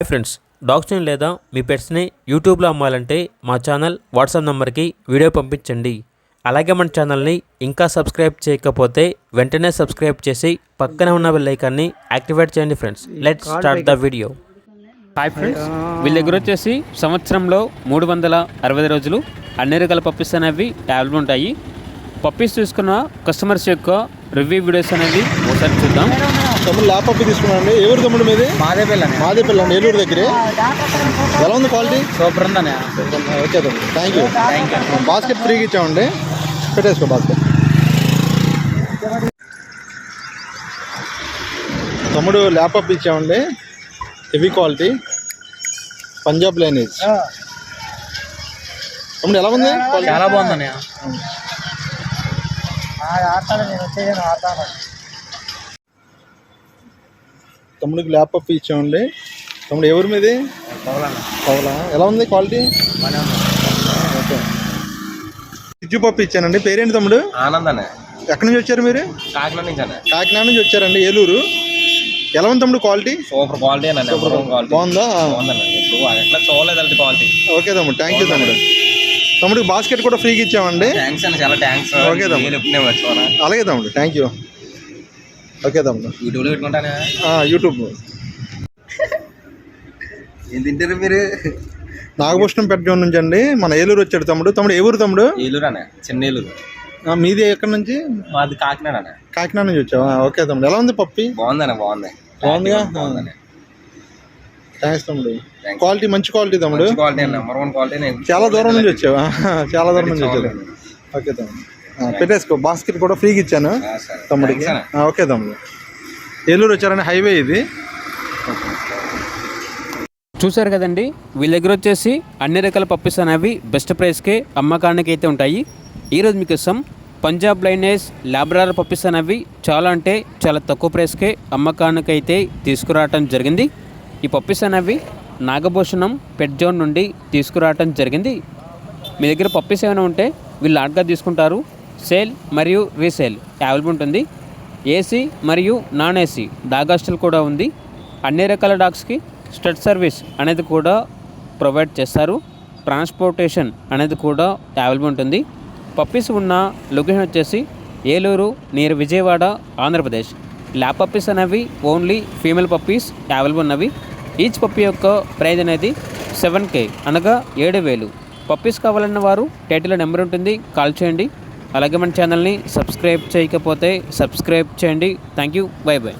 Friends, డాగ్స్ని లేదా మీ పెట్స్ని యూట్యూబ్లో అమ్మాలంటే మా ఛానల్ వాట్సాప్ నెంబర్కి వీడియో పంపించండి. అలాగే మన ఛానల్ని ఇంకా సబ్స్క్రైబ్ చేయకపోతే వెంటనే సబ్స్క్రైబ్ చేసి పక్కనే ఉన్న బెల్ ఐకాన్ని యాక్టివేట్ చేయండి. Friends, let's start the video. Hi friends, వీళ్ళ దగ్గర వచ్చేసి సంవత్సరంలో 365 రోజులు అన్ని రకాల పప్పీస్ అనేవి అవైలబుల్ ఉంటాయి. పప్పీస్ తీసుకున్న కస్టమర్స్ యొక్క రివ్యూ వీడియోస్ అనేవి ఒకసారి చూద్దాం. తమ్ముడు ల్యాప్టాప్ తీసుకున్నాండి. ఎవరు తమ్ముడు మీది? మాదేపల్లి అండి, ఏలూరు దగ్గర. ఎలా ఉంది క్వాలిటీ? సూపర్ ఉందనే. ఓకే తమ్ముడు, థ్యాంక్ యూ. బాస్కెట్ ఫ్రీగా ఇచ్చామండి, పెట్టేసుకో బాస్కెట్. తమ్ముడు ల్యాప్టాప్ ఇచ్చామండి, హెవీ క్వాలిటీ, పంజాబ్ లైనేజ్. తమ్ముడు ఎలా ఉంది? చాలా బాగుందనే. తమ్ముడికి ల్యాప్టాప్ ఇచ్చామండి. తమ్ముడు ఎవరి మీది? పౌలా. ఎలా ఉంది క్వాలిటీ? ఓకే. ఇజ్జు పప్పు ఇచ్చానండి. పేరేంటి తమ్ముడు? ఆనందనే. ఎక్కడి నుంచి వచ్చారు మీరు? కాకినాడ నుంచి వచ్చారండి, ఏలూరు. ఎలా ఉంది తమ్ముడు క్వాలిటీ? Super quality. బాగుందా? చూడలేదు క్వాలిటీ. ఓకే తమ్ముడు, థ్యాంక్ యూ తమ్ముడు. తమ్ముడికి బాస్కెట్ కూడా ఫ్రీగా ఇచ్చామండి. చాలా థ్యాంక్స్. ఓకే తమ్ముడు, అలాగే తమ్ముడు, థ్యాంక్ యూ. ఓకే తమ్ముడు, యూట్యూబ్లో పెట్టుకుంటానే. యూట్యూబ్. ఏం తింటారు మీరు? నాగభూషణం పెట్టడం నుంచి అండి, మన ఏలూరు వచ్చాడు తమ్ముడు. తమ్ముడు ఏ ఊరు తమ్ముడు? ఏలూరు అనే, చిన్న ఏలూరు. మీది ఎక్కడి నుంచి? మాది కాకినాడ అనే. కాకినాడ నుంచి వచ్చావా? ఓకే తమ్ముడు, ఎలా ఉంది పప్పి? బాగుందనే. బాగుందిగా. థ్యాంక్స్ తమ్ముడు. క్వాలిటీ మంచి క్వాలిటీ తమ్ముడు. చాలా దూరం నుంచి వచ్చావా? చాలా దూరం నుంచి వచ్చావు. ఓకే తమ్ముడు, పెట్టేసుకో. బాస్కెట్ కూడా ఫ్రీగా ఇచ్చాను తమ్ముడికి. ఓకే తమ్ముడు, ఏలూరు వచ్చారని హైవే ఇది. చూసారు కదండి, వీళ్ళ దగ్గర వచ్చేసి అన్ని రకాల పప్పీస్ అనేవి బెస్ట్ ప్రైస్కే అమ్మకానికి అయితే ఉంటాయి. ఈరోజు మీకోసం పంజాబ్ లైనేజ్ లాబ్రార్ పప్పీస్ అనేవి చాలా అంటే చాలా తక్కువ ప్రైస్కే అమ్మకానికి అయితే తీసుకురావటం జరిగింది. ఈ పప్పీస్ అనేవి నాగభూషణం పెట్ జోన్ నుండి తీసుకురావటం జరిగింది. మీ దగ్గర పప్పీస్ ఏమైనా ఉంటే వీళ్ళు ఆర్డర్గా తీసుకుంటారు. సేల్ మరియు రీసేల్ అవైలబుల్ ఉంటుంది. ఏసీ మరియు నాన్ ఏసీ డాగ్ హాస్టల్ కూడా ఉంది. అన్ని రకాల డాగ్స్కి స్టడ్ సర్వీస్ అనేది కూడా ప్రొవైడ్ చేస్తారు. ట్రాన్స్పోర్టేషన్ అనేది కూడా అవైలబుల్ ఉంటుంది. పప్పీస్ ఉన్న లొకేషన్ వచ్చేసి Eluru near Vijayawada, Andhra Pradesh. Lab puppies అనేవి ఓన్లీ ఫీమేల్ పప్పీస్ అవైలబుల్ ఉన్నవి. ఈచ్ పప్పీ యొక్క ప్రైజ్ అనేది 7K అనగా 7,000. పప్పీస్ కావాలన్న వారు టైటిల్లో నెంబర్ ఉంటుంది, కాల్ చేయండి. అలాగే మన ఛానల్ని సబ్స్క్రైబ్ చేయకపోతే సబ్స్క్రైబ్ చేయండి. Thank you, by by.